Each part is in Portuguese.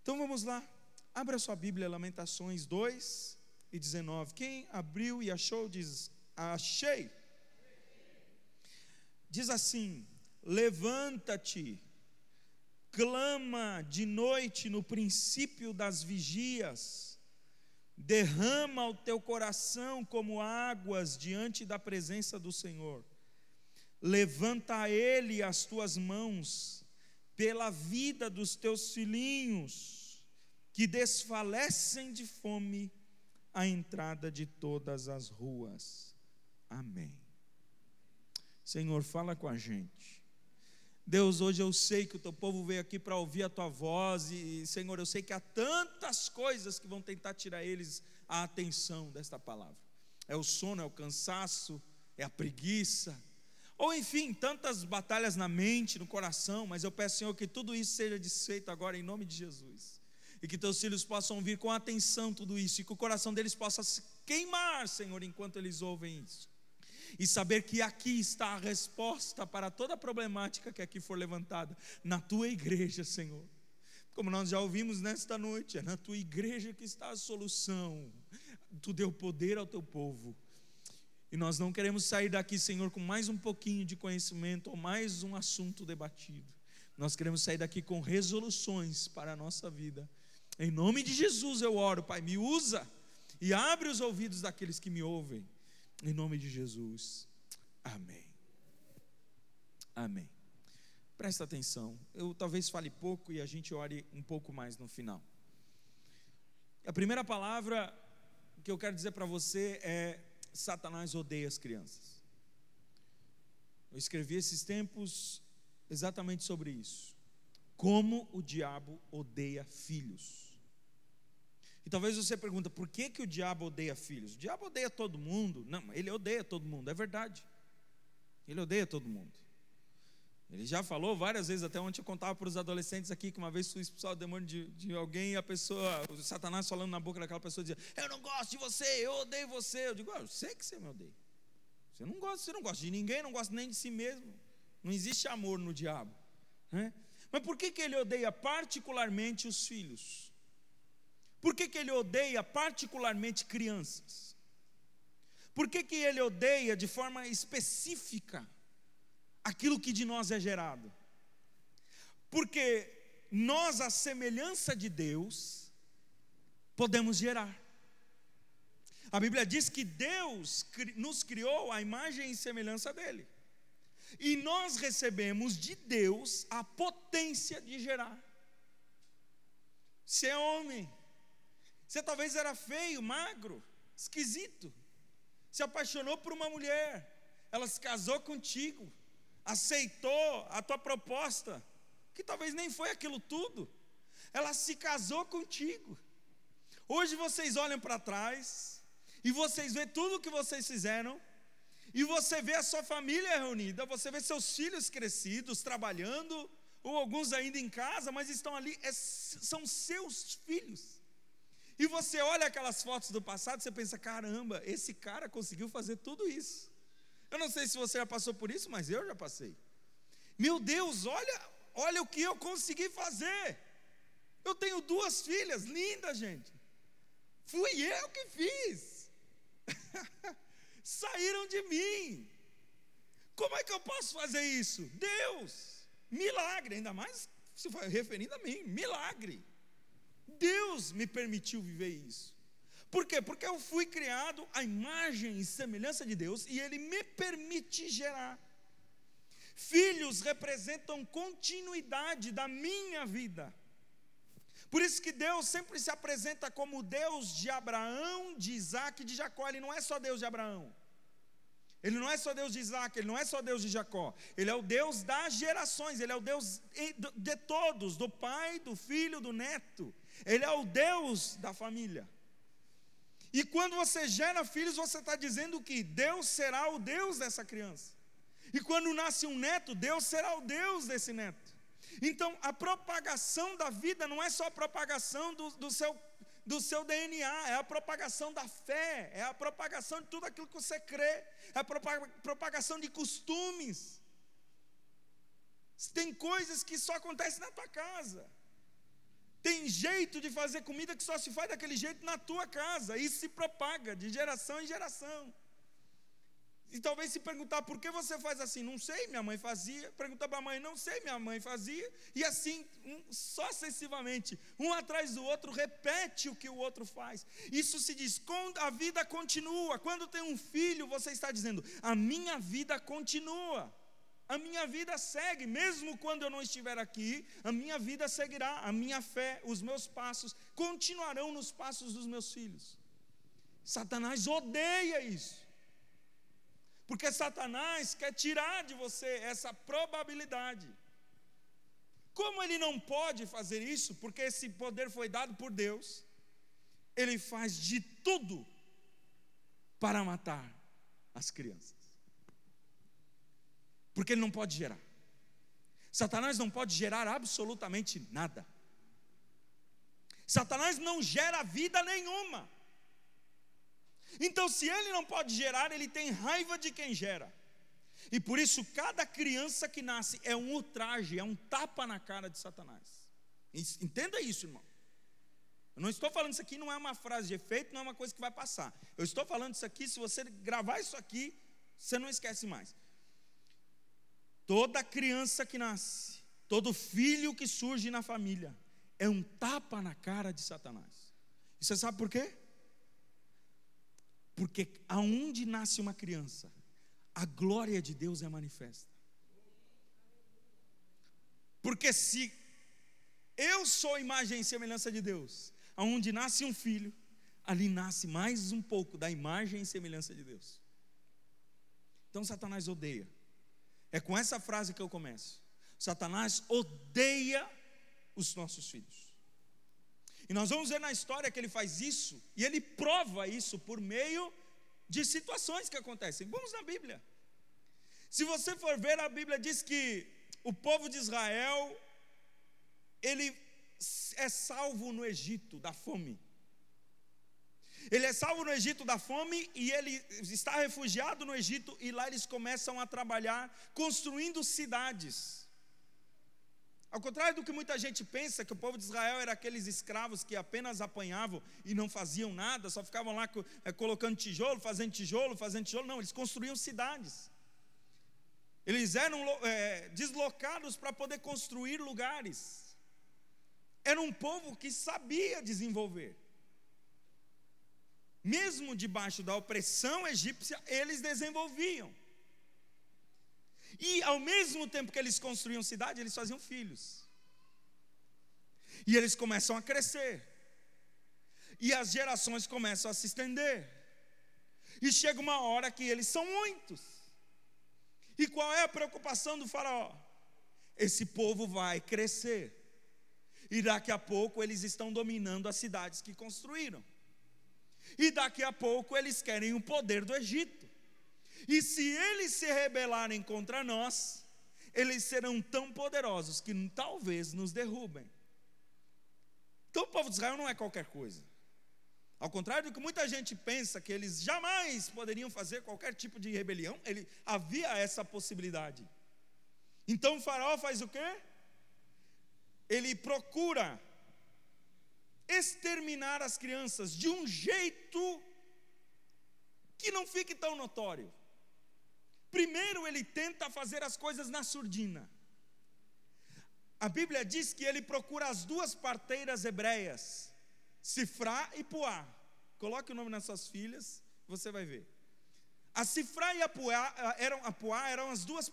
Então vamos lá, abra sua Bíblia, Lamentações 2:19. Quem abriu e achou, diz: achei. Diz assim: levanta-te, clama de noite no princípio das vigias, derrama o teu coração como águas diante da presença do Senhor. Levanta a Ele as tuas mãos, pela vida dos teus filhinhos, que desfalecem de fome à entrada de todas as ruas. Amém. Senhor, fala com a gente. Deus, hoje eu sei que o teu povo veio aqui para ouvir a tua voz, e Senhor, eu sei que há tantas coisas que vão tentar tirar eles a atenção desta palavra. É o sono, é o cansaço, é a preguiça, ou enfim, tantas batalhas na mente, no coração. Mas eu peço, Senhor, que tudo isso seja desfeito agora em nome de Jesus, e que teus filhos possam ouvir com atenção tudo isso, e que o coração deles possa se queimar, Senhor, enquanto eles ouvem isso, e saber que aqui está a resposta para toda a problemática que aqui for levantada, na tua igreja, Senhor. Como nós já ouvimos nesta noite, é na tua igreja que está a solução. Tu deu poder ao teu povo, e nós não queremos sair daqui, Senhor, com mais um pouquinho de conhecimento, ou mais um assunto debatido. Nós queremos sair daqui com resoluções para a nossa vida. Em nome de Jesus eu oro, Pai, me usa, e abre os ouvidos daqueles que me ouvem, em nome de Jesus, amém. Amém. Presta atenção, eu talvez fale pouco e a gente ore um pouco mais no final. A primeira palavra que eu quero dizer para você é: Satanás odeia as crianças. Eu escrevi esses tempos exatamente sobre isso, como o diabo odeia filhos. E talvez você pergunta: por que o diabo odeia filhos? O diabo odeia todo mundo. Não, ele odeia todo mundo, é verdade. Ele odeia todo mundo. Ele já falou várias vezes, até ontem eu contava para os adolescentes aqui, que uma vez fui expulsar o demônio de alguém, e a pessoa, o Satanás falando na boca daquela pessoa, dizia: eu não gosto de você, eu odeio você. Eu digo: eu sei que você me odeia. Você não gosta de ninguém, não gosta nem de si mesmo. Não existe amor no diabo, né? Mas por que ele odeia particularmente os filhos? Por que ele odeia particularmente crianças? Por que ele odeia de forma específica aquilo que de nós é gerado? Porque nós, à semelhança de Deus, podemos gerar. A Bíblia diz que Deus nos criou à imagem e semelhança dele, e nós recebemos de Deus a potência de gerar. Você é homem, você talvez era feio, magro, esquisito, se apaixonou por uma mulher, ela se casou contigo, aceitou a tua proposta, que talvez nem foi aquilo tudo, ela se casou contigo. Hoje vocês olham para trás, e vocês veem tudo o que vocês fizeram, e você vê a sua família reunida, você vê seus filhos crescidos, trabalhando, ou alguns ainda em casa, mas estão ali, são seus filhos. E você olha aquelas fotos do passado, você pensa: caramba, esse cara conseguiu fazer tudo isso. Eu não sei se você já passou por isso, mas eu já passei. Meu Deus, olha o que eu consegui fazer. Eu tenho 2 filhas lindas, gente. Fui eu que fiz. Saíram de mim. Como é que eu posso fazer isso? Deus, milagre, ainda mais se for referindo a mim, milagre. Deus me permitiu viver isso. Por quê? Porque eu fui criado à imagem e semelhança de Deus, e Ele me permite gerar. Filhos representam continuidade da minha vida. Por isso que Deus sempre se apresenta como Deus de Abraão, de Isaac e de Jacó. Ele não é só Deus de Abraão, Ele não é só Deus de Isaac, Ele não é só Deus de Jacó. Ele é o Deus das gerações, Ele é o Deus de todos, do pai, do filho, do neto. Ele é o Deus da família. E quando você gera filhos, você está dizendo que Deus será o Deus dessa criança. E quando nasce um neto, Deus será o Deus desse neto. Então a propagação da vida não é só a propagação do seu DNA, é a propagação da fé, é a propagação de tudo aquilo que você crê, é a propagação de costumes. Tem coisas que só acontecem na tua casa. Tem jeito de fazer comida que só se faz daquele jeito na tua casa. Isso se propaga de geração em geração. E talvez se perguntar, por que você faz assim? Não sei, minha mãe fazia. Perguntar para a mãe, não sei, minha mãe fazia. E assim, sucessivamente, um atrás do outro, repete o que o outro faz. Isso se diz, a vida continua. Quando tem um filho, você está dizendo, a minha vida continua. A minha vida segue, mesmo quando eu não estiver aqui, a minha vida seguirá, a minha fé, os meus passos, continuarão nos passos dos meus filhos. Satanás odeia isso. Porque Satanás quer tirar de você essa probabilidade. Como ele não pode fazer isso, porque esse poder foi dado por Deus, ele faz de tudo para matar as crianças. Porque ele não pode gerar. Satanás não pode gerar absolutamente nada. Satanás não gera vida nenhuma. Então, se ele não pode gerar, ele tem raiva de quem gera. E por isso, cada criança que nasce é um ultraje, é um tapa na cara de Satanás. Entenda isso, irmão. Eu não estou falando isso aqui, não é uma frase de efeito, não é uma coisa que vai passar. Eu estou falando isso aqui, se você gravar isso aqui, você não esquece mais. Toda criança que nasce, todo filho que surge na família, é um tapa na cara de Satanás. E você sabe por quê? Porque aonde nasce uma criança, a glória de Deus é manifesta. Porque se eu sou imagem e semelhança de Deus, aonde nasce um filho, ali nasce mais um pouco da imagem e semelhança de Deus. Então Satanás odeia. É com essa frase que eu começo. Satanás odeia os nossos filhos. E nós vamos ver na história que ele faz isso, e ele prova isso por meio de situações que acontecem. Vamos na Bíblia. Se você for ver, a Bíblia diz que o povo de Israel, ele é salvo no Egito da fome. Ele é salvo no Egito da fome e ele está refugiado no Egito, e lá eles começam a trabalhar construindo cidades. Ao contrário do que muita gente pensa, que o povo de Israel era aqueles escravos que apenas apanhavam e não faziam nada, só ficavam lá colocando tijolo, fazendo tijolo, não, eles construíam cidades. Eles eram deslocados para poder construir lugares. Era um povo que sabia desenvolver. Mesmo debaixo da opressão egípcia, eles desenvolviam. E ao mesmo tempo que eles construíam cidade, eles faziam filhos. E eles começam a crescer. E as gerações começam a se estender. E chega uma hora que eles são muitos. E qual é a preocupação do faraó? Esse povo vai crescer. E daqui a pouco eles estão dominando as cidades que construíram. E daqui a pouco eles querem o poder do Egito. E se eles se rebelarem contra nós, eles serão tão poderosos que talvez nos derrubem. Então o povo de Israel não é qualquer coisa. Ao contrário do que muita gente pensa, que eles jamais poderiam fazer qualquer tipo de rebelião, havia essa possibilidade. Então o faraó faz o quê? Ele procura exterminar as crianças de um jeito que não fique tão notório. Primeiro ele tenta fazer as coisas na surdina. A Bíblia diz que ele procura as duas parteiras hebreias, Sifrá e Puá. Coloque o nome nas suas filhas, você vai ver. A Sifrá e a Puá eram as duas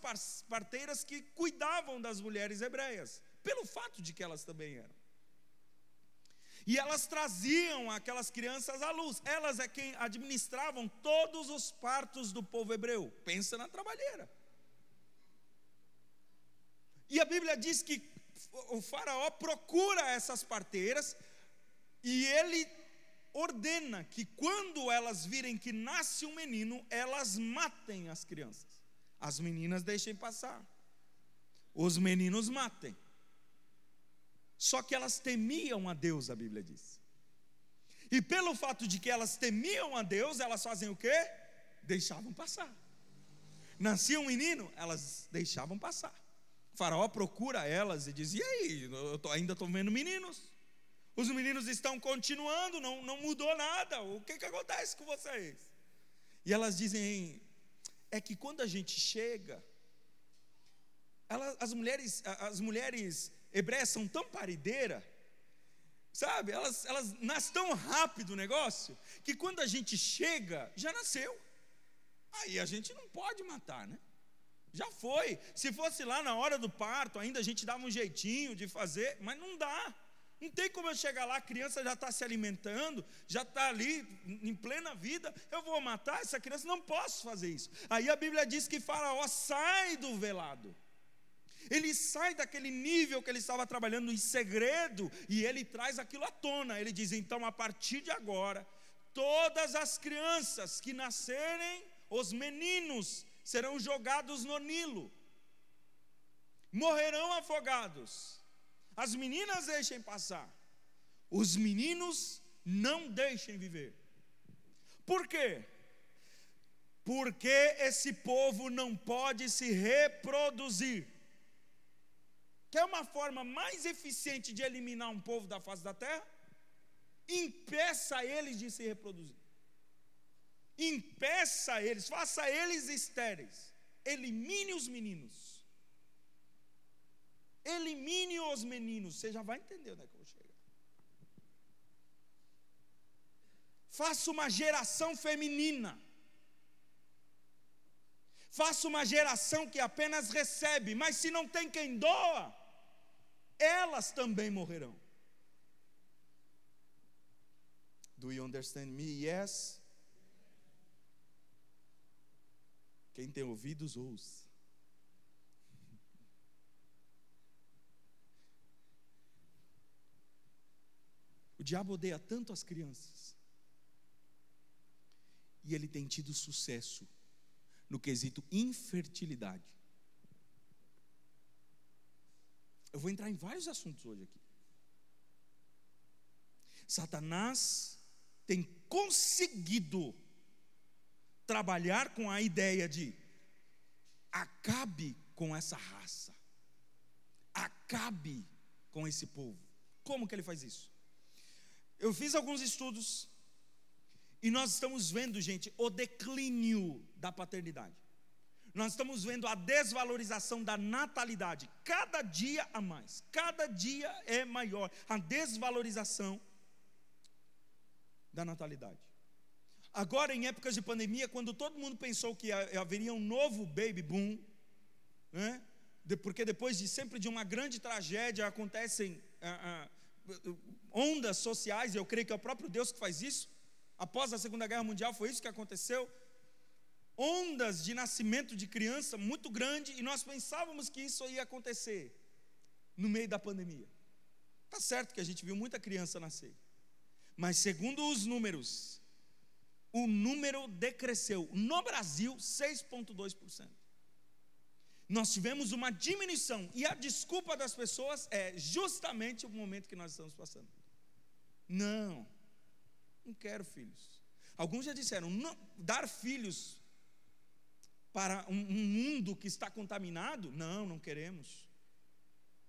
parteiras que cuidavam das mulheres hebreias, pelo fato de que elas também eram. E elas traziam aquelas crianças à luz. Elas é quem administravam todos os partos do povo hebreu. Pensa na trabalheira. E a Bíblia diz que o faraó procura essas parteiras e ele ordena que quando elas virem que nasce um menino, elas matem as crianças. As meninas deixem passar. Os meninos matem. Só que elas temiam a Deus, a Bíblia diz. E pelo fato de que elas temiam a Deus, elas fazem o quê? Deixavam passar. Nascia um menino, elas deixavam passar. O faraó procura elas e diz: e aí, ainda estou vendo meninos. Os meninos estão continuando, não mudou nada. O que acontece com vocês? E elas dizem, é que quando a gente chega, as mulheres hebreias são tão parideiras, sabe? Elas nascem tão rápido o negócio, que quando a gente chega, já nasceu. Aí a gente não pode matar, né? Já foi. Se fosse lá na hora do parto, ainda a gente dava um jeitinho de fazer, mas não dá. Não tem como eu chegar lá, a criança já está se alimentando, já está ali em plena vida, eu vou matar essa criança? Não posso fazer isso. Aí a Bíblia diz que Faraó sai do velado. Ele sai daquele nível que ele estava trabalhando em segredo, e ele traz aquilo à tona. Ele diz, então a partir de agora, todas as crianças que nascerem, os meninos, serão jogados no Nilo, morrerão afogados. As meninas deixem passar, os meninos não deixem viver. Por quê? Porque esse povo não pode se reproduzir. Quer uma forma mais eficiente de eliminar um povo da face da terra? Impeça eles de se reproduzir. Impeça eles, faça eles estéreis. Elimine os meninos. Elimine os meninos. Você já vai entender onde é que eu vou chegar. Faça uma geração feminina. Faça uma geração que apenas recebe, mas se não tem quem doa, elas também morrerão. Do you understand me? Yes. Quem tem ouvidos, ouça. O diabo odeia tanto as crianças, e ele tem tido sucesso no quesito infertilidade. Eu vou entrar em vários assuntos hoje aqui. Satanás tem conseguido trabalhar com a ideia de acabe com essa raça, acabe com esse povo. Como que ele faz isso? Eu fiz alguns estudos e nós estamos vendo, gente, o declínio da paternidade. Nós estamos vendo a desvalorização da natalidade, cada dia a mais, cada dia é maior a desvalorização da natalidade. Agora, em épocas de pandemia, quando todo mundo pensou que haveria um novo baby boom, né? Porque depois de uma grande tragédia acontecem ondas sociais, e eu creio que é o próprio Deus que faz isso. Após a Segunda Guerra Mundial foi isso que aconteceu. Ondas de nascimento de criança muito grande, e nós pensávamos que isso ia acontecer no meio da pandemia. Está certo que a gente viu muita criança nascer, mas segundo os números, o número decresceu. No Brasil, 6,2%. Nós tivemos uma diminuição, e a desculpa das pessoas é justamente o momento que nós estamos passando. Não quero filhos. Alguns já disseram, não, dar filhos para um mundo que está contaminado, não queremos.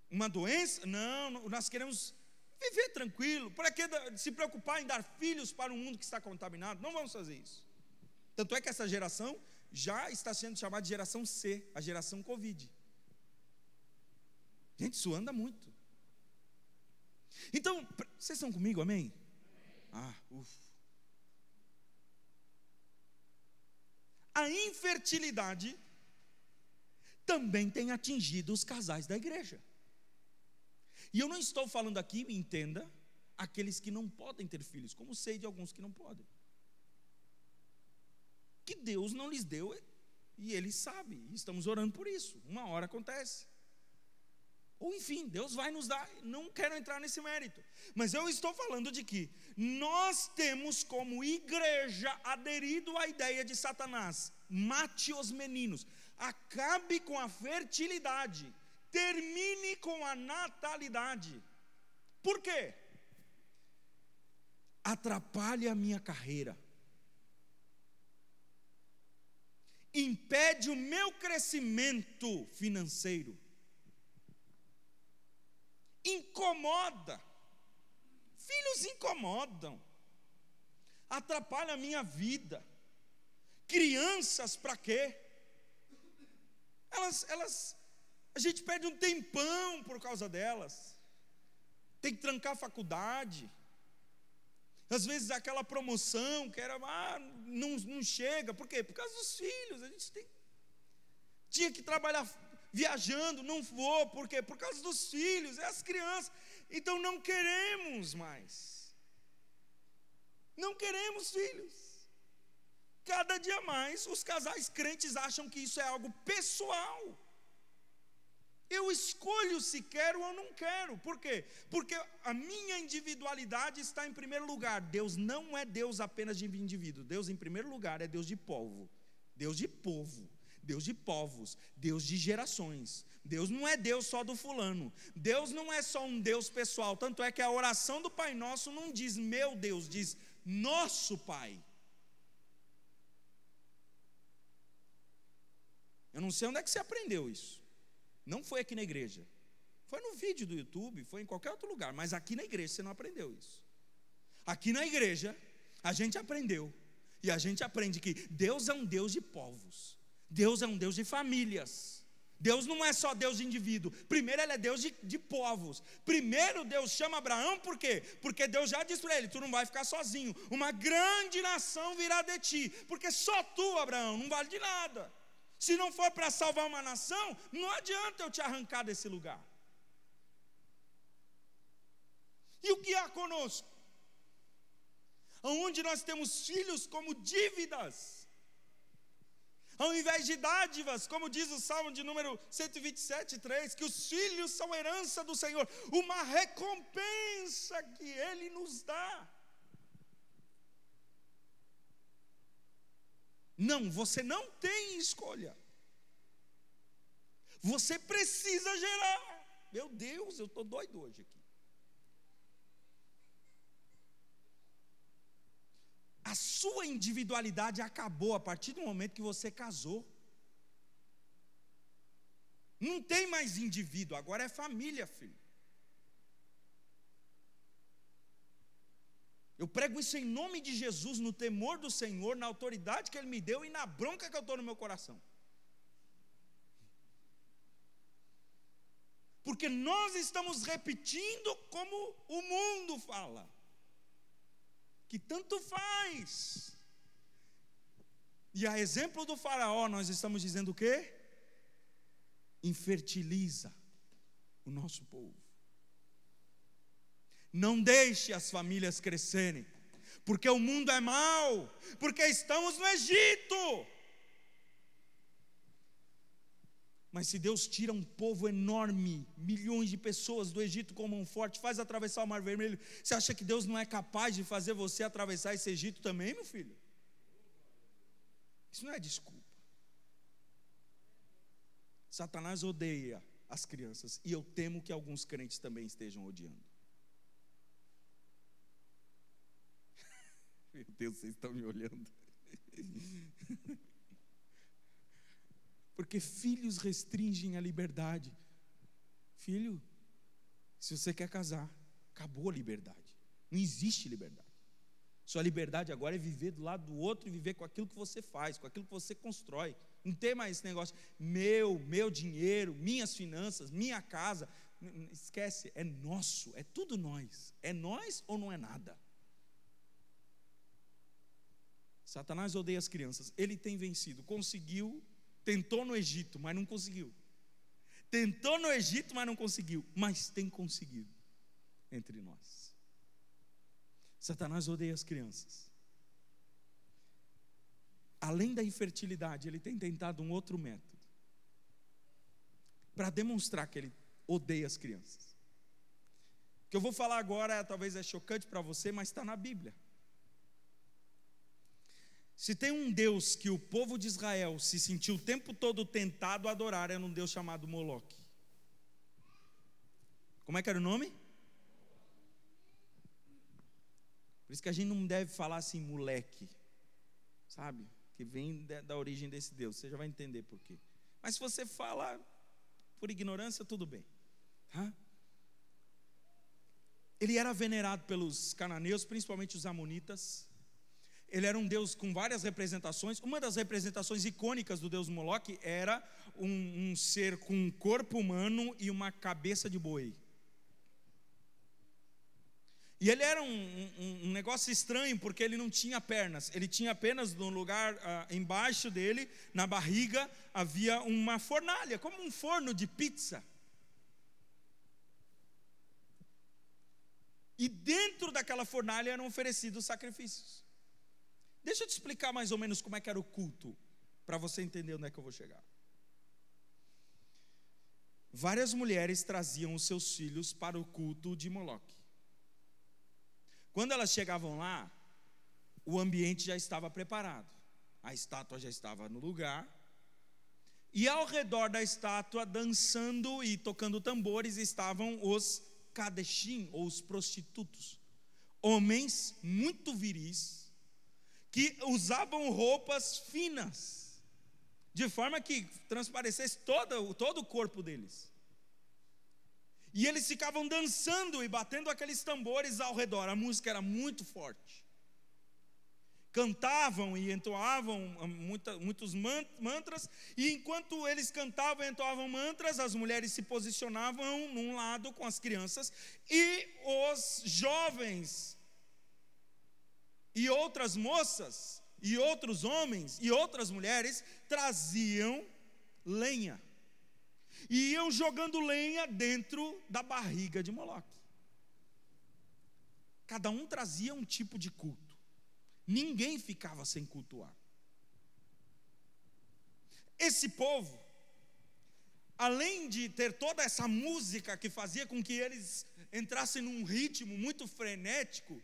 Uma doença, não, nós queremos viver tranquilo. Para que se preocupar em dar filhos para um mundo que está contaminado? Não vamos fazer isso. Tanto é que essa geração já está sendo chamada de geração C, a geração Covid. Gente, isso anda muito. Então, vocês estão comigo, amém? A infertilidade também tem atingido os casais da igreja. E eu não estou falando aqui, me entenda, aqueles que não podem ter filhos, como sei de alguns que não podem. Que Deus não lhes deu, e Ele sabe, e estamos orando por isso. Uma hora acontece. Ou enfim, Deus vai nos dar, não quero entrar nesse mérito. Mas eu estou falando de que nós temos como igreja aderido à ideia de Satanás: mate os meninos, acabe com a fertilidade, termine com a natalidade. Por quê? Atrapalha a minha carreira, impede o meu crescimento financeiro, incomoda, Eles incomodam, atrapalham a minha vida. Crianças, para quê? A gente perde um tempão por causa delas. Tem que trancar a faculdade. Às vezes aquela promoção que era, não chega. Por quê? Por causa dos filhos. A gente tinha que trabalhar viajando, não vou. Por quê? Por causa dos filhos, é as crianças. Então não queremos mais. Não queremos filhos. Cada dia mais os casais crentes acham que isso é algo pessoal. Eu escolho se quero ou não quero. Por quê? Porque a minha individualidade está em primeiro lugar. Deus não é Deus apenas de indivíduo. Deus, em primeiro lugar, é Deus de povo. Deus de povo. Deus de povos. Deus de gerações. Deus não é Deus só do fulano. Deus não é só um Deus pessoal. Tanto é que a oração do Pai Nosso não diz meu Deus, diz nosso Pai. Eu não sei onde é que você aprendeu isso. Não foi aqui na igreja. Foi no vídeo do YouTube, foi em qualquer outro lugar. Mas aqui na igreja você não aprendeu isso. Aqui na igreja a gente aprendeu. E a gente aprende que Deus é um Deus de povos. Deus é um Deus de famílias. Deus não é só Deus de indivíduo. Primeiro Ele é Deus de povos. Primeiro Deus chama Abraão, por quê? Porque Deus já disse para ele, tu não vai ficar sozinho. Uma grande nação virá de ti. Porque só tu, Abraão, não vale de nada. Se não for para salvar uma nação, não adianta eu te arrancar desse lugar. E o que há conosco? Onde nós temos filhos como dívidas, ao invés de dádivas, como diz o Salmo de número 127:3, que os filhos são herança do Senhor, uma recompensa que Ele nos dá. Não, você não tem escolha. Você precisa gerar. Meu Deus, eu estou doido hoje aqui. A sua individualidade acabou a partir do momento que você casou. Não tem mais indivíduo, agora é família, filho. Eu prego isso em nome de Jesus, no temor do Senhor, na autoridade que Ele me deu e na bronca que eu estou no meu coração. Porque nós estamos repetindo como o mundo fala, que tanto faz. E a exemplo do faraó, nós estamos dizendo o quê? Infertiliza o nosso povo. Não deixe as famílias crescerem, porque o mundo é mau, porque estamos no Egito. Mas se Deus tira um povo enorme, milhões de pessoas do Egito com mão forte, faz atravessar o Mar Vermelho, você acha que Deus não é capaz de fazer você atravessar esse Egito também, meu filho? Isso não é desculpa. Satanás odeia as crianças, e eu temo que alguns crentes também estejam odiando. Meu Deus, vocês estão me olhando. Porque filhos restringem a liberdade. Filho, se você quer casar, acabou a liberdade. Não existe liberdade. Sua liberdade agora é viver do lado do outro e viver com aquilo que você faz, com aquilo que você constrói. Não tem mais esse negócio, meu dinheiro, minhas finanças, minha casa. Esquece, é nosso, é tudo nós. É nós ou não é nada? Satanás odeia as crianças. Ele tem vencido, conseguiu. Tentou no Egito, mas não conseguiu. Tentou no Egito, mas não conseguiu. Mas tem conseguido entre nós. Satanás odeia as crianças. Além da infertilidade, ele tem tentado um outro método para demonstrar que ele odeia as crianças. O que eu vou falar agora talvez é chocante para você, mas está na Bíblia. Se tem um Deus que o povo de Israel se sentiu o tempo todo tentado a adorar, era um Deus chamado Moloque. Como é que era o nome? Por isso que a gente não deve falar assim, moleque, sabe? Que vem da origem desse Deus, você já vai entender por quê. Mas se você fala por ignorância, tudo bem, tá? Ele era venerado pelos cananeus, principalmente os amonitas. Ele era um deus com várias representações. Uma das representações icônicas do deus Moloque era um ser com um corpo humano e uma cabeça de boi. E ele era um negócio estranho, porque ele não tinha pernas. Ele tinha apenas no lugar embaixo dele, na barriga, havia uma fornalha, como um forno de pizza. E dentro daquela fornalha eram oferecidos sacrifícios. Deixa eu te explicar mais ou menos como é que era o culto, para você entender onde é que eu vou chegar. Várias mulheres traziam os seus filhos para o culto de Moloque. Quando elas chegavam lá, o ambiente já estava preparado. A estátua já estava no lugar. E ao redor da estátua, dançando e tocando tambores, estavam os kadeshim, ou os prostitutos. Homens muito viris, que usavam roupas finas, de forma que transparecesse todo o corpo deles. E eles ficavam dançando e batendo aqueles tambores ao redor. A música era muito forte. Cantavam e entoavam muitos mantras. E enquanto eles cantavam e entoavam mantras, as mulheres se posicionavam num lado com as crianças. E os jovens e outras moças e outros homens e outras mulheres traziam lenha. E iam jogando lenha dentro da barriga de Moloque. Cada um trazia um tipo de culto. Ninguém ficava sem cultuar. Esse povo, além de ter toda essa música que fazia com que eles entrassem num ritmo muito frenético,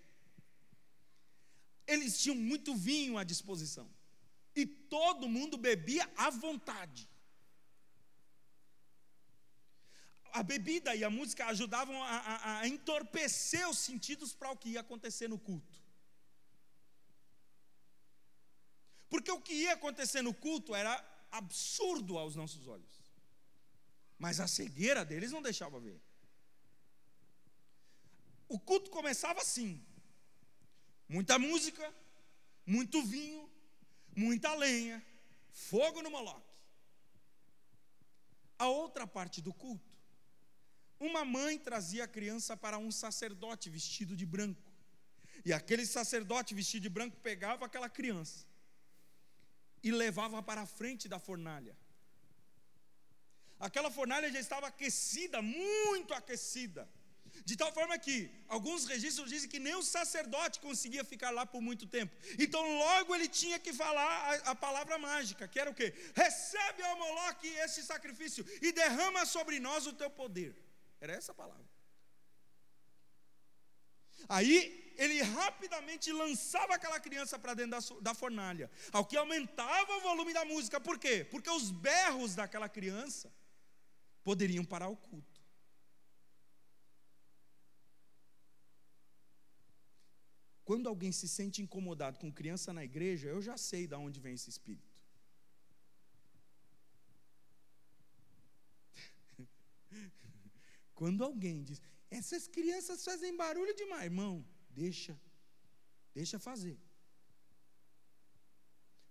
eles tinham muito vinho à disposição. E todo mundo bebia à vontade. A bebida e a música ajudavam a entorpecer os sentidos para o que ia acontecer no culto. Porque o que ia acontecer no culto era absurdo aos nossos olhos. Mas a cegueira deles não deixava ver. O culto começava assim: muita música, muito vinho, muita lenha, fogo no Moloque. A outra parte do culto, uma mãe trazia a criança para um sacerdote vestido de branco. E aquele sacerdote vestido de branco pegava aquela criança e levava para a frente da fornalha. Aquela fornalha já estava aquecida, muito aquecida, de tal forma que alguns registros dizem que nem o sacerdote conseguia ficar lá por muito tempo. Então logo ele tinha que falar a palavra mágica, que era o quê? Recebe, ó Moloque, este sacrifício e derrama sobre nós o teu poder. Era essa a palavra. Aí ele rapidamente lançava aquela criança para dentro da fornalha, ao que aumentava o volume da música. Por quê? Porque os berros daquela criança poderiam parar o culto. Quando alguém se sente incomodado com criança na igreja, eu já sei de onde vem esse espírito. Quando alguém diz, essas crianças fazem barulho demais, irmão, deixa fazer.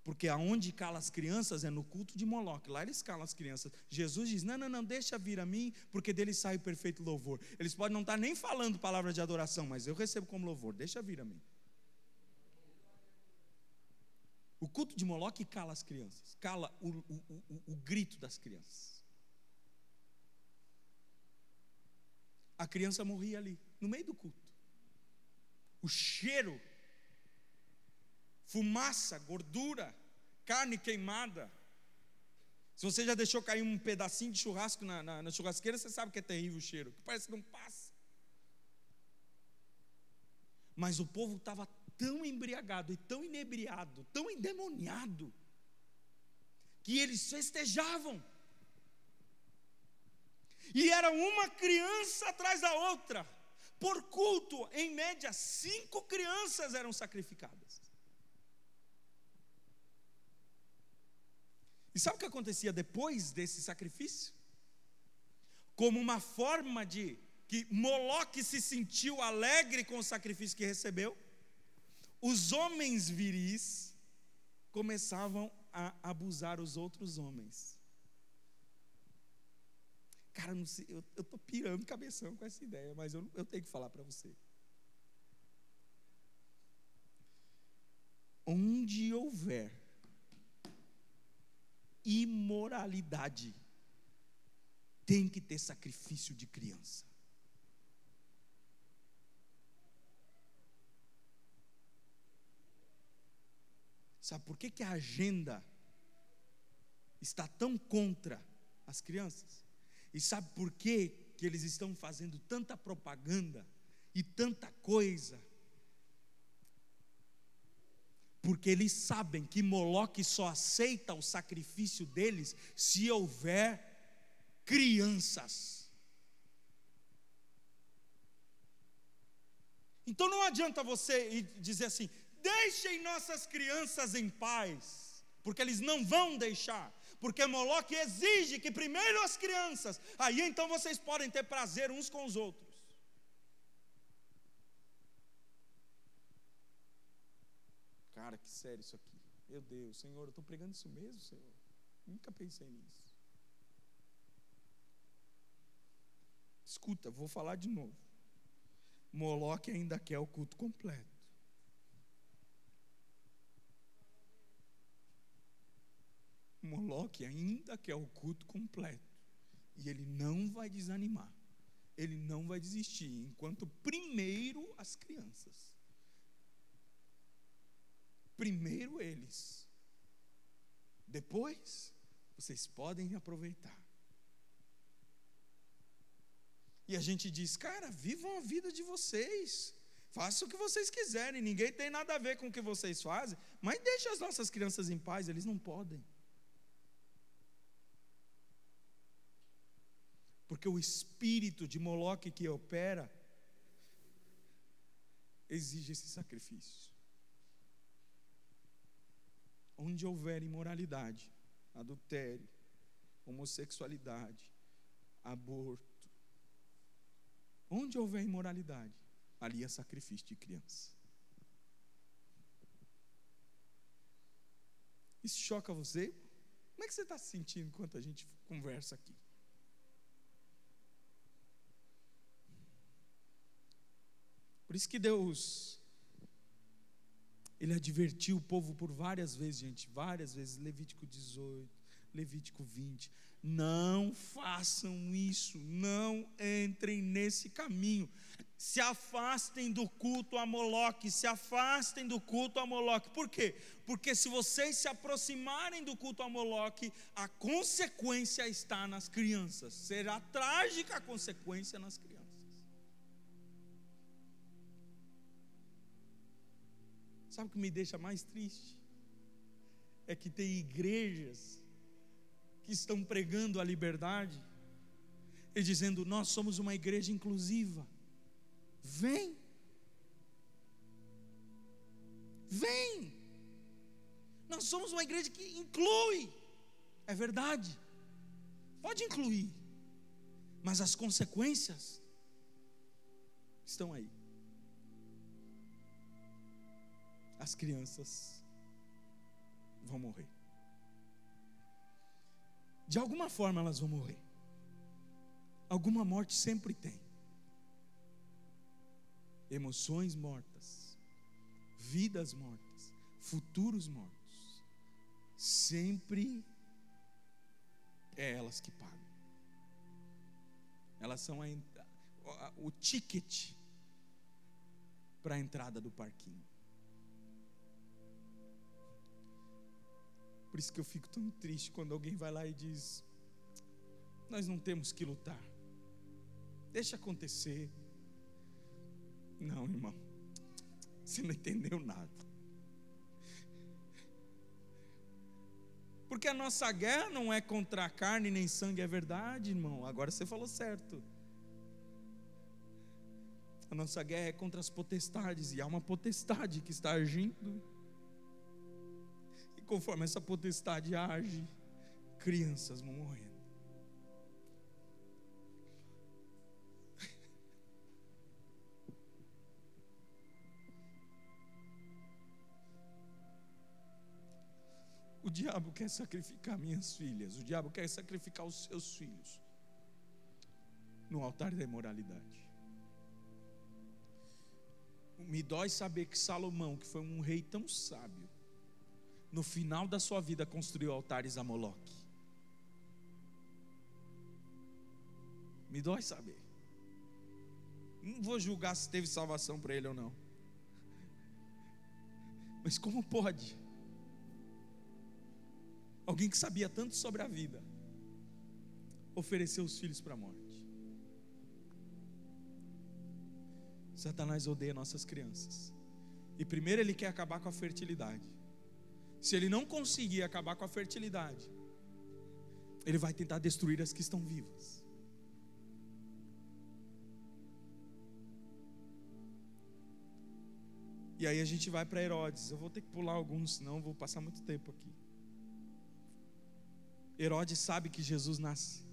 Porque aonde cala as crianças é no culto de Moloque, lá eles calam as crianças. Jesus diz, não, deixa vir a mim, porque dele sai o perfeito louvor. Eles podem não estar nem falando palavra de adoração, mas eu recebo como louvor, deixa vir a mim. O culto de Moloque cala as crianças, cala o grito das crianças. A criança morria ali, no meio do culto. O cheiro, fumaça, gordura, carne queimada. Se você já deixou cair um pedacinho de churrasco na churrasqueira, você sabe que é terrível o cheiro, que parece que não passa. Mas o povo estava tão embriagado e tão inebriado, tão endemoniado, que eles festejavam. E era uma criança atrás da outra. Por culto, em média, 5 crianças eram sacrificadas. E sabe o que acontecia depois desse sacrifício? Como uma forma de que Moloque se sentiu alegre com o sacrifício que recebeu, os homens viris começavam a abusar os outros homens. Cara, não sei, eu estou pirando cabeção com essa ideia, mas eu tenho que falar para você. Onde houver imoralidade, tem que ter sacrifício de criança. Sabe por que a agenda está tão contra as crianças? E sabe por que eles estão fazendo tanta propaganda e tanta coisa? Porque eles sabem que Moloque só aceita o sacrifício deles se houver crianças. Então não adianta você dizer assim: deixem nossas crianças em paz, porque eles não vão deixar, porque Moloque exige que primeiro as crianças, aí então vocês podem ter prazer uns com os outros. Cara, que sério isso aqui. Meu Deus, Senhor, eu estou pregando isso mesmo, Senhor? Nunca pensei nisso. Escuta, vou falar de novo. Moloque ainda quer o culto completo. Moloque ainda quer o culto completo. E ele não vai desanimar. Ele não vai desistir, enquanto primeiro as crianças. Primeiro eles. Depois, vocês podem aproveitar. E a gente diz: cara, vivam a vida de vocês. Façam o que vocês quiserem. Ninguém tem nada a ver com o que vocês fazem. Mas deixe as nossas crianças em paz. Eles não podem. Porque o espírito de Moloque que opera exige esse sacrifício. Onde houver imoralidade, adultério, homossexualidade, aborto, onde houver imoralidade, ali é sacrifício de criança. Isso choca você? Como é que você está se sentindo enquanto a gente conversa aqui? Por isso que Deus, Ele advertiu o povo por várias vezes, gente, várias vezes. Levítico 18, Levítico 20. Não façam isso, não entrem nesse caminho. Se afastem do culto a Moloque, se afastem do culto a Moloque. Por quê? Porque se vocês se aproximarem do culto a Moloque, a consequência está nas crianças. Será trágica a consequência nas crianças. Sabe o que me deixa mais triste? É que tem igrejas que estão pregando a liberdade e dizendo: nós somos uma igreja inclusiva. Vem, nós somos uma igreja que inclui. É verdade, pode incluir, mas as consequências estão aí. As crianças vão morrer. De alguma forma elas vão morrer. Alguma morte sempre tem. Emoções mortas, vidas mortas, futuros mortos. Sempre é elas que pagam. Elas são o ticket para a entrada do parquinho. Por isso que eu fico tão triste quando alguém vai lá e diz: nós não temos que lutar, deixa acontecer. Não, irmão, você não entendeu nada. Porque a nossa guerra não é contra a carne nem sangue, é verdade, irmão. Agora você falou certo. A nossa guerra é contra as potestades, e há uma potestade que está agindo. E conforme essa potestade age, crianças vão morrendo. O diabo quer sacrificar minhas filhas, o diabo quer sacrificar os seus filhos no altar da imoralidade. Me dói saber que Salomão, que foi um rei tão sábio, no final da sua vida construiu altares a Moloque. Me dói saber. Não vou julgar se teve salvação para ele ou não, mas como pode alguém que sabia tanto sobre a vida oferecer os filhos para a morte? Satanás odeia nossas crianças, e primeiro ele quer acabar com a fertilidade. Se ele não conseguir acabar com a fertilidade, ele vai tentar destruir as que estão vivas. E aí a gente vai para Herodes. Eu vou ter que pular alguns, senão eu vou passar muito tempo aqui. Herodes sabe que Jesus nasce,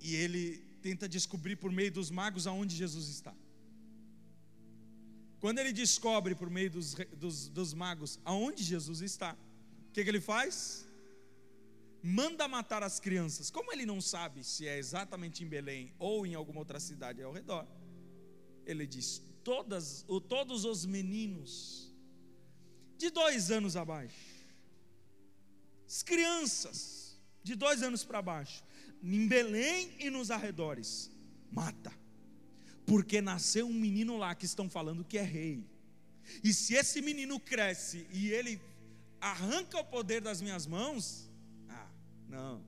e ele tenta descobrir por meio dos magos aonde Jesus está. Quando ele descobre por meio dos magos aonde Jesus está, o que ele faz? Manda matar as crianças. Como ele não sabe se é exatamente em Belém ou em alguma outra cidade ao redor, ele diz: todos os meninos de 2 anos abaixo, as crianças de 2 anos para baixo, em Belém e nos arredores, mata, porque nasceu um menino lá que estão falando que é rei, e se esse menino cresce e ele arranca o poder das minhas mãos, não,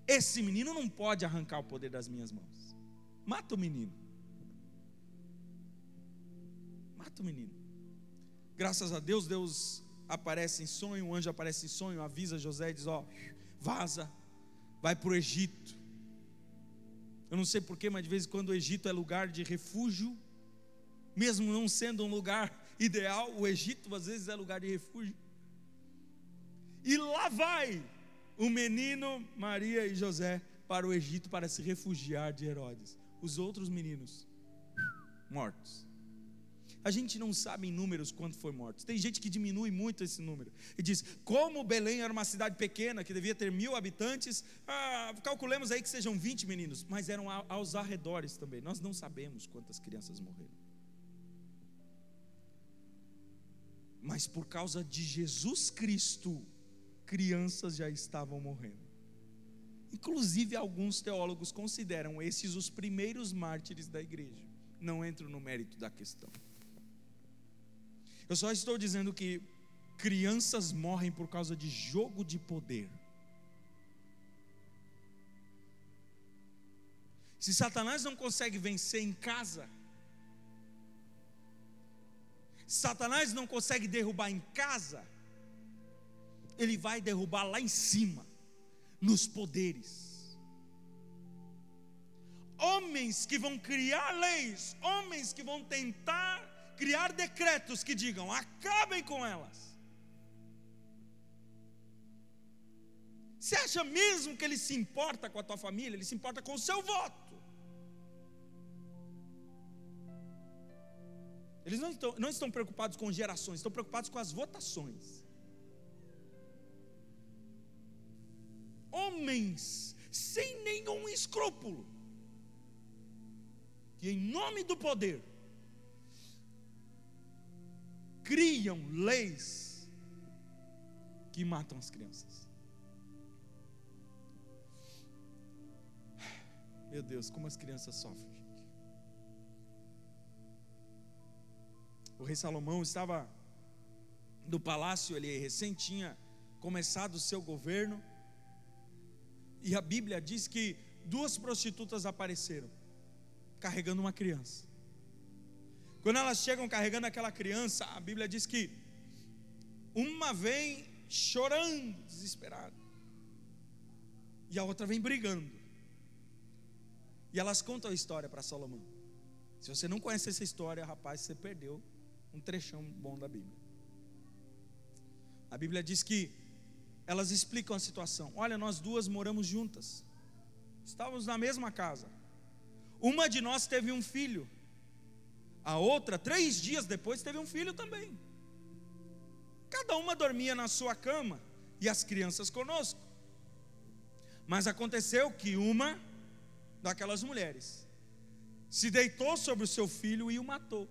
esse menino não pode arrancar o poder das minhas mãos. Mata o menino. Mata o menino. Graças a Deus, Deus aparece em sonho, um anjo aparece em sonho, avisa José e diz: vaza, vai para o Egito. Eu não sei porquê, mas de vez em quando o Egito é lugar de refúgio, mesmo não sendo um lugar ideal, o Egito às vezes é lugar de refúgio. E lá vai o menino, Maria e José, para o Egito para se refugiar de Herodes. Os outros meninos mortos. A gente não sabe em números quanto foi mortos. Tem gente que diminui muito esse número e diz: como Belém era uma cidade pequena, que devia ter 1000 habitantes, calculemos aí que sejam 20 meninos. Mas eram aos arredores também. Nós não sabemos quantas crianças morreram. Mas por causa de Jesus Cristo, crianças já estavam morrendo. Inclusive alguns teólogos consideram esses os primeiros mártires da igreja. Não entro no mérito da questão. Eu só estou dizendo que crianças morrem por causa de jogo de poder. Se Satanás não consegue vencer em casa, Satanás não consegue derrubar em casa, ele vai derrubar lá em cima, nos poderes. Homens que vão criar leis, homens que vão tentar criar decretos que digam: acabem com elas. Você acha mesmo que ele se importa com a tua família? Ele se importa com o seu voto. Eles não estão preocupados com gerações, estão preocupados com as votações. Homens sem nenhum escrúpulo, que em nome do poder criam leis que matam as crianças. Meu Deus, como as crianças sofrem, gente. O rei Salomão estava no palácio, ele recém tinha começado o seu governo, e a Bíblia diz que 2 prostitutas apareceram, carregando uma criança. Quando elas chegam carregando aquela criança, a Bíblia diz que uma vem chorando, desesperada, e a outra vem brigando. E elas contam a história para Salomão. Se você não conhece essa história, rapaz, você perdeu um trechão bom da Bíblia. A Bíblia diz que elas explicam a situação. Olha, nós 2 moramos juntas, estávamos na mesma casa. Uma de nós teve um filho, a outra 3 dias depois teve um filho também. Cada uma dormia na sua cama, e as crianças conosco. Mas aconteceu que uma daquelas mulheres se deitou sobre o seu filho e o matou.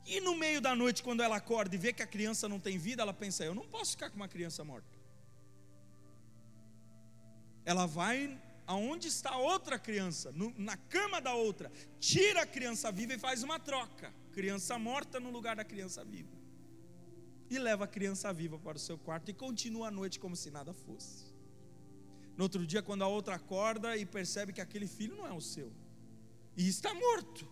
E no meio da noite, quando ela acorda e vê que a criança não tem vida, ela pensa: eu não posso ficar com uma criança morta. Ela vai aonde está a outra criança, na cama da outra, tira a criança viva e faz uma troca: criança morta no lugar da criança viva. E leva a criança viva para o seu quarto e continua a noite como se nada fosse. No outro dia, quando a outra acorda e percebe que aquele filho não é o seu, e está morto.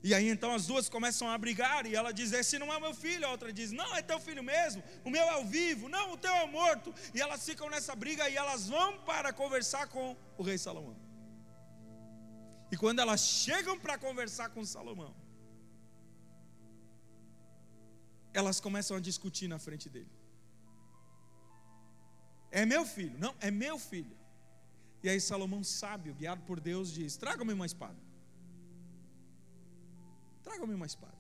E aí então as duas começam a brigar, e ela diz: esse não é meu filho. A outra diz: não, é teu filho mesmo, o meu é o vivo, não, o teu é o morto. E elas ficam nessa briga, e elas vão para conversar com o rei Salomão. E quando elas chegam para conversar com Salomão, elas começam a discutir na frente dele: é meu filho, não, é meu filho. E aí Salomão, sábio, guiado por Deus, diz: traga-me uma espada. Traga-me uma espada.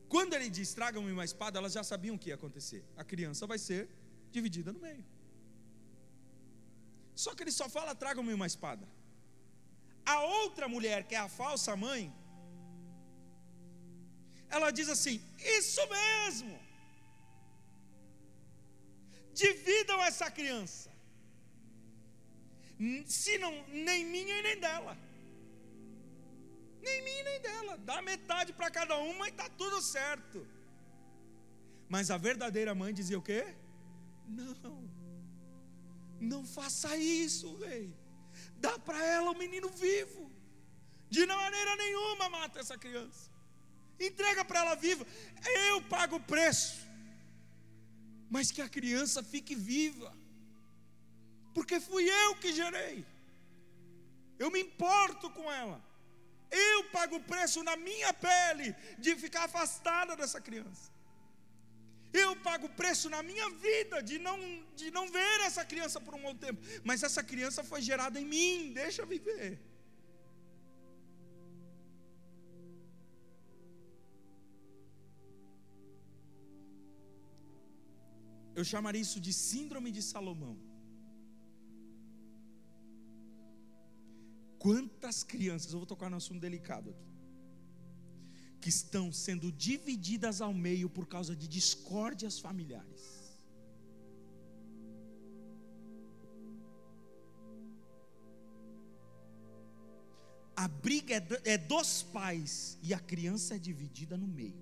Quando ele diz traga-me uma espada, elas já sabiam o que ia acontecer: a criança vai ser dividida no meio. Só que ele só fala traga-me uma espada. A outra mulher, que é a falsa mãe, ela diz assim: isso mesmo, dividam essa criança, se não, nem minha e nem dela. Nem minha nem dela, dá metade para cada uma e está tudo certo. Mas a verdadeira mãe dizia o quê? Não faça isso, rei. Dá para ela o menino vivo. De maneira nenhuma mata essa criança. Entrega para ela viva. Eu pago o preço, mas que a criança fique viva, porque fui eu que gerei. Eu me importo com ela. Eu pago o preço na minha pele de ficar afastada dessa criança. Eu pago o preço na minha vida de não ver essa criança por um bom tempo. Mas essa criança foi gerada em mim, deixa viver. Eu chamaria isso de síndrome de Salomão. Quantas crianças, eu vou tocar num assunto delicado aqui, que estão sendo divididas ao meio por causa de discórdias familiares. A briga é dos pais e a criança é dividida no meio,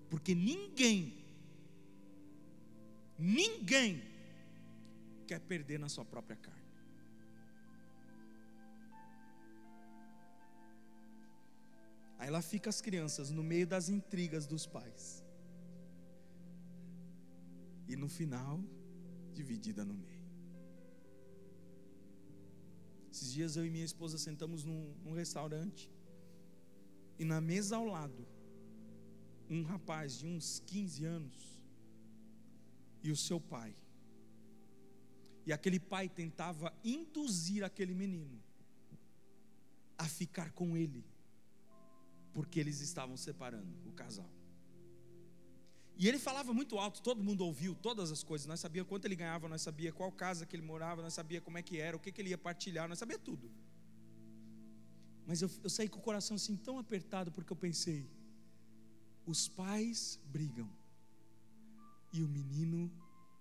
porque ninguém quer perder na sua própria carne. Aí lá fica as crianças no meio das intrigas dos pais, e no final, dividida no meio. Esses dias eu e minha esposa sentamos num restaurante, e na mesa ao lado, um rapaz de uns 15 anos, e o seu pai. E aquele pai tentava induzir aquele menino a ficar com ele, porque eles estavam separando o casal. E ele falava muito alto, todo mundo ouviu todas as coisas. Nós sabíamos quanto ele ganhava, nós sabíamos qual casa que ele morava, nós sabíamos como é que era, o que ele ia partilhar, nós sabíamos tudo. Mas eu saí com o coração assim tão apertado, porque eu pensei: os pais brigam e o menino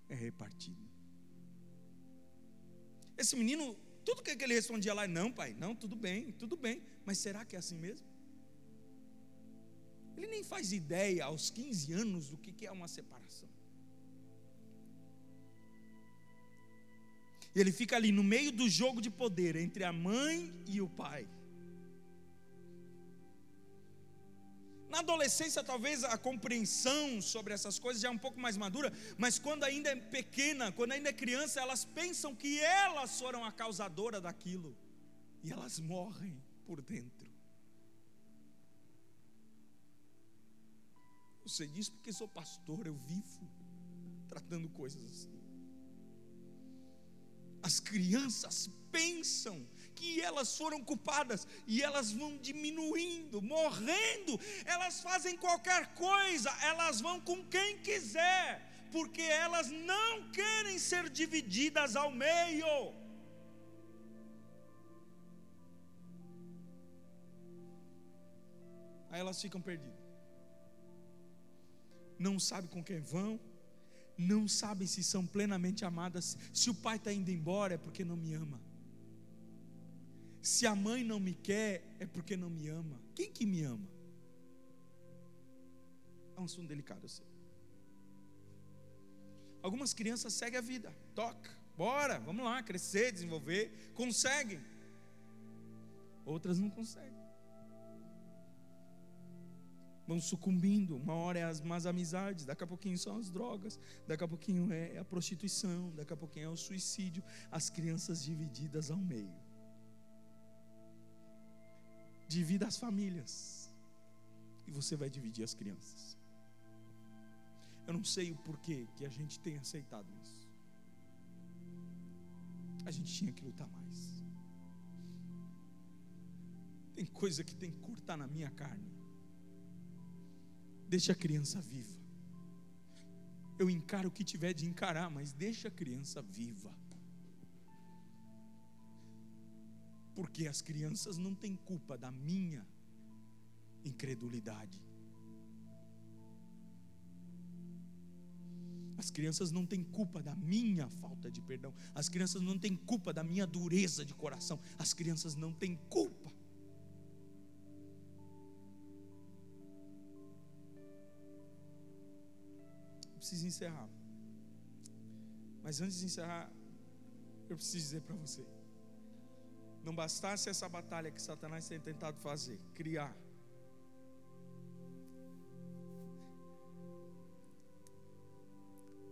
é repartido. Esse menino, tudo que ele respondia lá: não, pai, não, tudo bem, mas será que é assim mesmo? Ele nem faz ideia aos 15 anos do que é uma separação. Ele fica ali no meio do jogo de poder entre a mãe e o pai. Na adolescência, talvez a compreensão sobre essas coisas já é um pouco mais madura, mas quando ainda é pequena, quando ainda é criança, elas pensam que elas foram a causadora daquilo, e elas morrem por dentro. Eu sei disso porque sou pastor, eu vivo tratando coisas assim. As crianças pensam que elas foram culpadas, e elas vão diminuindo, morrendo, elas fazem qualquer coisa, elas vão com quem quiser, porque elas não querem ser divididas ao meio. Aí elas ficam perdidas, não sabem com quem vão, não sabem se são plenamente amadas. Se o pai está indo embora é porque não me ama, se a mãe não me quer é porque não me ama. Quem que me ama? É um assunto delicado, eu sei. Algumas crianças seguem a vida, toca, bora, vamos lá, crescer, desenvolver, conseguem. Outras não conseguem, vão sucumbindo. Uma hora é as más amizades, daqui a pouquinho são as drogas, daqui a pouquinho é a prostituição, daqui a pouquinho é o suicídio. As crianças divididas ao meio. Divida as famílias, e você vai dividir as crianças. Eu não sei o porquê que a gente tem aceitado isso. A gente tinha que lutar mais. Tem coisa que tem que cortar na minha carne. Deixa a criança viva. Eu encaro o que tiver de encarar, mas deixa a criança viva. Porque as crianças não têm culpa da minha incredulidade. As crianças não têm culpa da minha falta de perdão. As crianças não têm culpa da minha dureza de coração. As crianças não têm culpa. Preciso encerrar, mas antes de encerrar, eu preciso dizer para você: não bastasse essa batalha que Satanás tem tentado fazer, criar,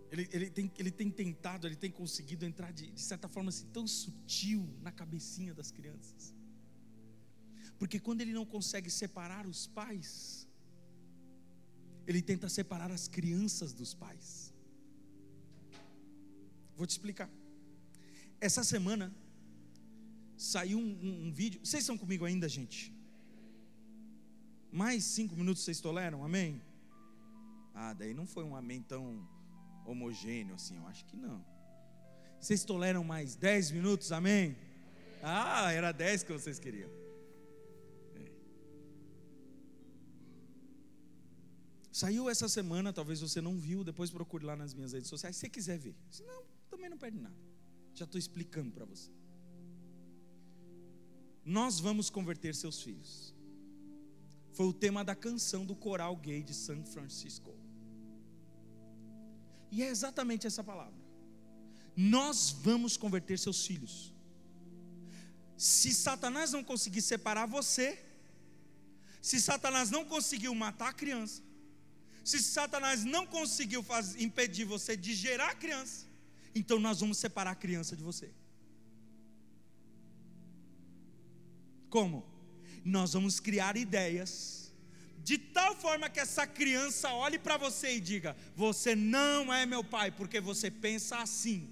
ele tem tentado, ele tem conseguido entrar de certa forma assim, tão sutil na cabecinha das crianças, porque quando ele não consegue separar os pais, ele tenta separar as crianças dos pais. Vou te explicar. Essa semana saiu um vídeo. Vocês estão comigo ainda, gente? Mais 5 minutos vocês toleram? Amém? Daí não foi um amém tão homogêneo assim, eu acho que não. Vocês toleram mais 10 minutos? Amém? Era 10 que vocês queriam. Saiu essa semana, talvez você não viu, depois procure lá nas minhas redes sociais, se você quiser ver. Senão, também não perde nada. Já estou explicando para você. Nós vamos converter seus filhos. Foi o tema da canção do coral gay de São Francisco. E é exatamente essa palavra. Nós vamos converter seus filhos. Se Satanás não conseguir separar você, se Satanás não conseguiu matar a criança, se Satanás não conseguiu impedir você de gerar criança, então nós vamos separar a criança de você. Como? Nós vamos criar ideias de tal forma que essa criança olhe para você e diga: você não é meu pai, porque você pensa assim.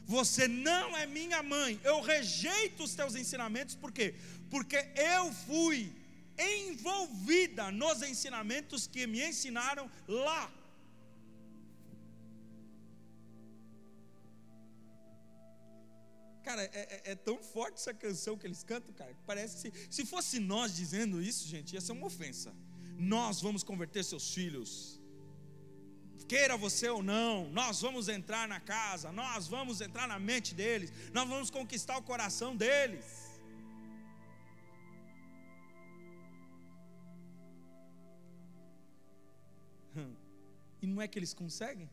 Você não é minha mãe, eu rejeito os teus ensinamentos. Por quê? Porque eu fui envolvida nos ensinamentos que me ensinaram lá. Cara, é tão forte essa canção que eles cantam, cara, que parece que se fosse nós dizendo isso, gente, ia ser uma ofensa. Nós vamos converter seus filhos, queira você ou não, nós vamos entrar na casa, nós vamos entrar na mente deles, nós vamos conquistar o coração deles. E não é que eles conseguem?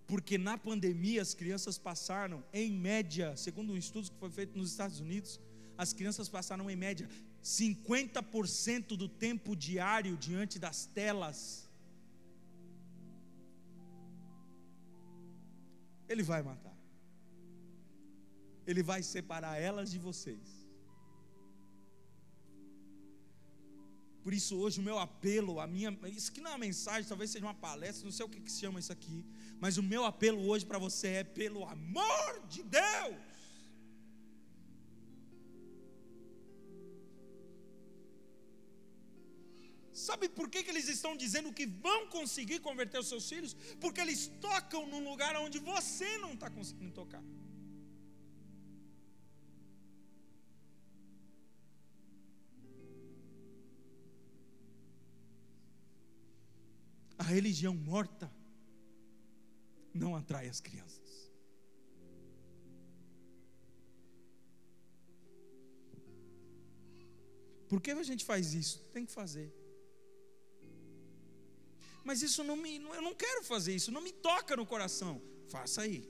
Porque na pandemia as crianças passaram, em média, segundo um estudo que foi feito nos Estados Unidos, as crianças passaram em média 50% do tempo diário diante das telas. Ele vai matar. Ele vai separar elas de vocês. Por isso hoje o meu apelo, isso aqui não é uma mensagem, talvez seja uma palestra, não sei o que se chama isso aqui, mas o meu apelo hoje para você é pelo amor de Deus. Sabe por que eles estão dizendo que vão conseguir converter os seus filhos? Porque eles tocam num lugar onde você não está conseguindo tocar. A religião morta não atrai as crianças. Por que a gente faz isso? Tem que fazer. Mas isso eu não quero fazer isso, não me toca no coração. Faça aí.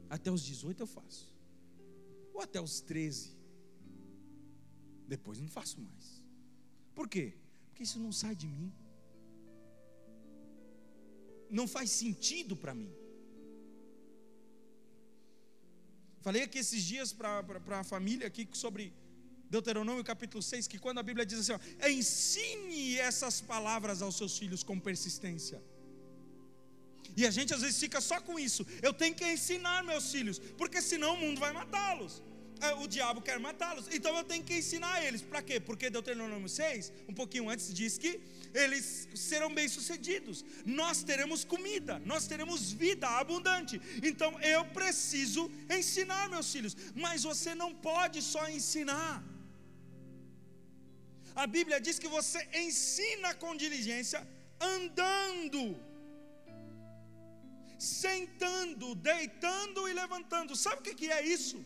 Até os 18 eu faço. Ou até os 13. Depois não faço mais. Por quê? Porque isso não sai de mim. Não faz sentido para mim. Falei aqui esses dias para a família aqui sobre Deuteronômio capítulo 6, que quando a Bíblia diz assim, ó, ensine essas palavras aos seus filhos com persistência. E a gente às vezes fica só com isso. Eu tenho que ensinar meus filhos, porque senão o mundo vai matá-los. O diabo quer matá-los, então eu tenho que ensinar eles. Para quê? Porque Deuteronômio 6, um pouquinho antes, diz que eles serão bem-sucedidos. Nós teremos comida, nós teremos vida abundante. Então eu preciso ensinar meus filhos. Mas você não pode só ensinar. A Bíblia diz que você ensina com diligência andando, sentando, deitando e levantando. Sabe o que é isso?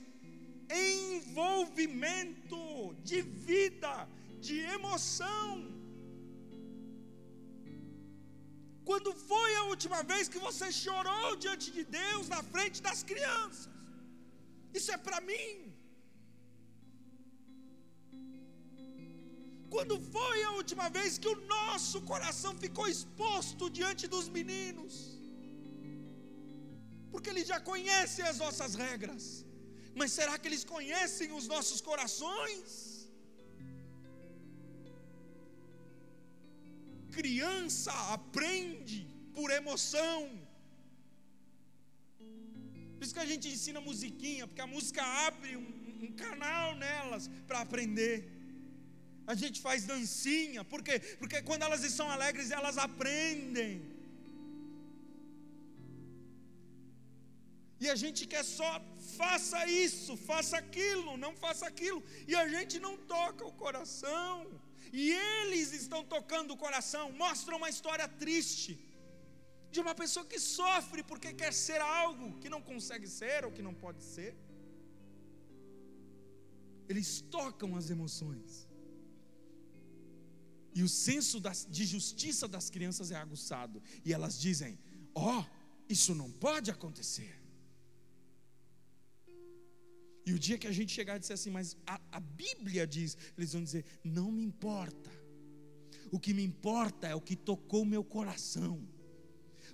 Envolvimento de vida, de emoção. Quando foi a última vez que você chorou diante de Deus na frente das crianças? Isso é para mim. Quando foi a última vez que o nosso coração ficou exposto diante dos meninos? Porque eles já conhecem as nossas regras, mas será que eles conhecem os nossos corações? Criança aprende por emoção. Por isso que a gente ensina musiquinha, porque a música abre um canal nelas para aprender. A gente faz dancinha, por quê? Porque quando elas estão alegres, elas aprendem. E a gente quer só, faça isso, faça aquilo, não faça aquilo. E a gente não toca o coração. E eles estão tocando o coração. Mostra uma história triste de uma pessoa que sofre porque quer ser algo que não consegue ser ou que não pode ser. Eles tocam as emoções. E o senso de justiça das crianças é aguçado. E elas dizem, isso não pode acontecer. E o dia que a gente chegar e disser assim, mas a Bíblia diz, eles vão dizer, não me importa. O que me importa é o que tocou meu coração.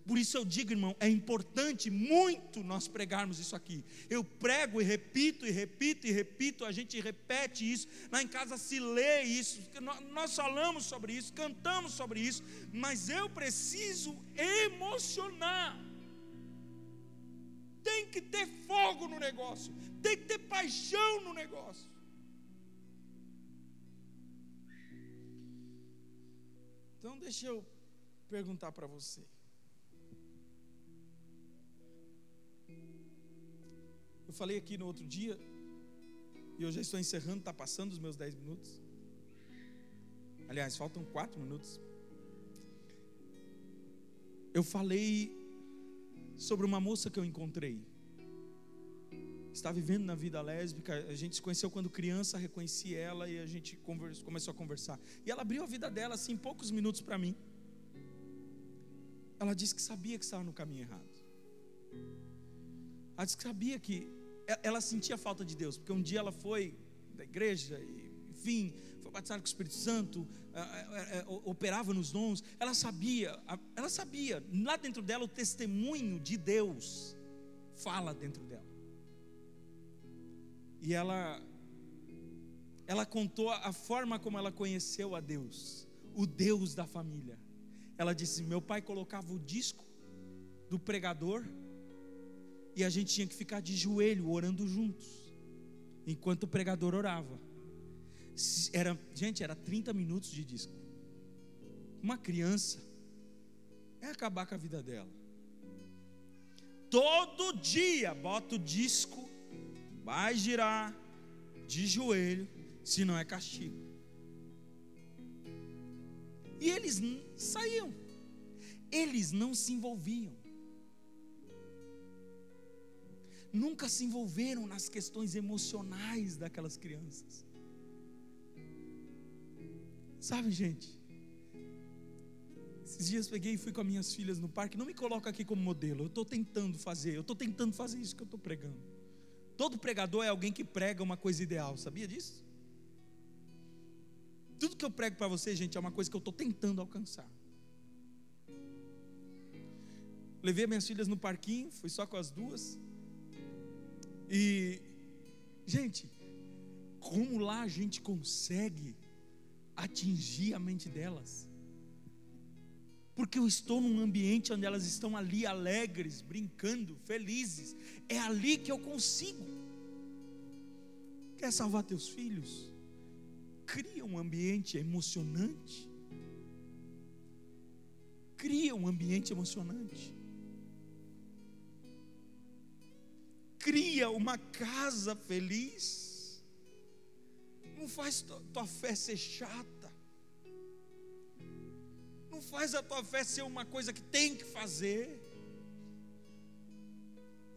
Por isso eu digo, irmão, é importante muito nós pregarmos isso aqui. Eu prego e repito, e repito, e repito. A gente repete isso, lá em casa se lê isso, nós falamos sobre isso, cantamos sobre isso. Mas eu preciso emocionar. Tem que ter fogo no negócio, tem que ter paixão no negócio. Então deixa eu perguntar para você. Eu falei aqui no outro dia, e eu já estou encerrando, está passando os meus 10 minutos. Aliás, faltam 4 minutos. Eu falei sobre uma moça que eu encontrei. Está vivendo na vida lésbica. A gente se conheceu quando criança, reconheci ela e a gente começou a conversar. E ela abriu a vida dela assim, em poucos minutos para mim. Ela disse que sabia que estava no caminho errado. Ela disse que sabia que ela sentia falta de Deus, porque um dia ela foi da igreja, enfim, foi batizada com o Espírito Santo, operava nos dons. Ela sabia, lá dentro dela o testemunho de Deus fala dentro dela. E ela ela contou a forma como ela conheceu a Deus, o Deus da família. Ela disse: meu pai colocava o disco do pregador e a gente tinha que ficar de joelho orando juntos, enquanto o pregador orava. Era 30 minutos de disco. Uma criança é acabar com a vida dela. Todo dia bota o disco, vai girar de joelho, se não é castigo. E eles saíam, eles não se envolviam, nunca se envolveram nas questões emocionais daquelas crianças. Sabe, gente, esses dias peguei e fui com as minhas filhas no parque. Não me coloca aqui como modelo, eu estou tentando fazer isso que eu estou pregando. Todo pregador é alguém que prega uma coisa ideal, sabia disso? Tudo que eu prego para você, gente, é uma coisa que eu estou tentando alcançar. Levei minhas filhas no parquinho, fui só com as duas. E, gente, como lá a gente consegue atingir a mente delas? Porque eu estou num ambiente onde elas estão ali alegres, brincando, felizes. É ali que eu consigo. Quer salvar teus filhos? Cria um ambiente emocionante. Cria um ambiente emocionante. Cria uma casa feliz. Não faz tua fé ser chata. Não faz a tua fé ser uma coisa que tem que fazer.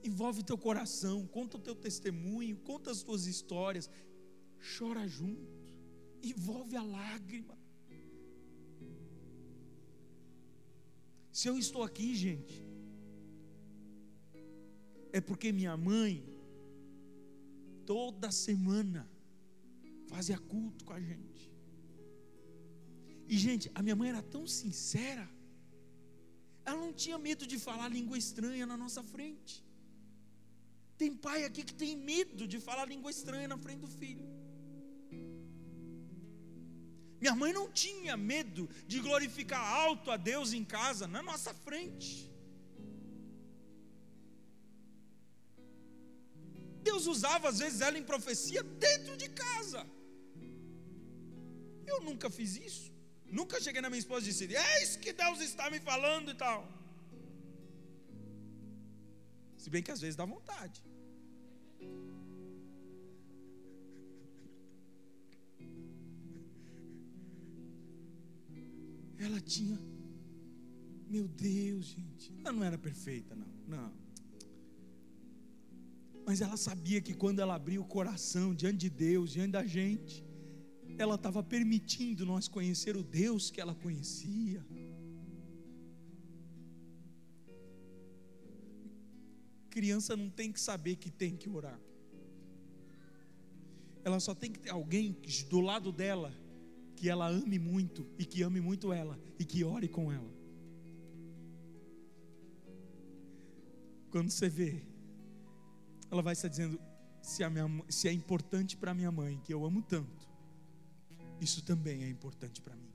Envolve o teu coração, conta o teu testemunho, conta as tuas histórias, chora junto, envolve a lágrima. Se eu estou aqui, gente, é porque minha mãe toda semana fazia culto com a gente. E, gente, a minha mãe era tão sincera, ela não tinha medo de falar língua estranha na nossa frente. Tem pai aqui que tem medo de falar língua estranha na frente do filho. Minha mãe não tinha medo de glorificar alto a Deus em casa, na nossa frente. Deus usava às vezes ela em profecia dentro de casa. Eu nunca fiz isso. Nunca cheguei na minha esposa e disse: é isso que Deus está me falando e tal. Se bem que às vezes dá vontade. Ela tinha, meu Deus, gente, ela não era perfeita, não. Mas ela sabia que quando ela abria o coração diante de Deus, diante da gente, ela estava permitindo nós conhecer o Deus que ela conhecia. Criança não tem que saber que tem que orar. Ela só tem que ter alguém do lado dela que ela ame muito e que ame muito ela e que ore com ela. Quando você vê, ela vai estar dizendo: se é importante para minha mãe, que eu amo tanto, isso também é importante para mim.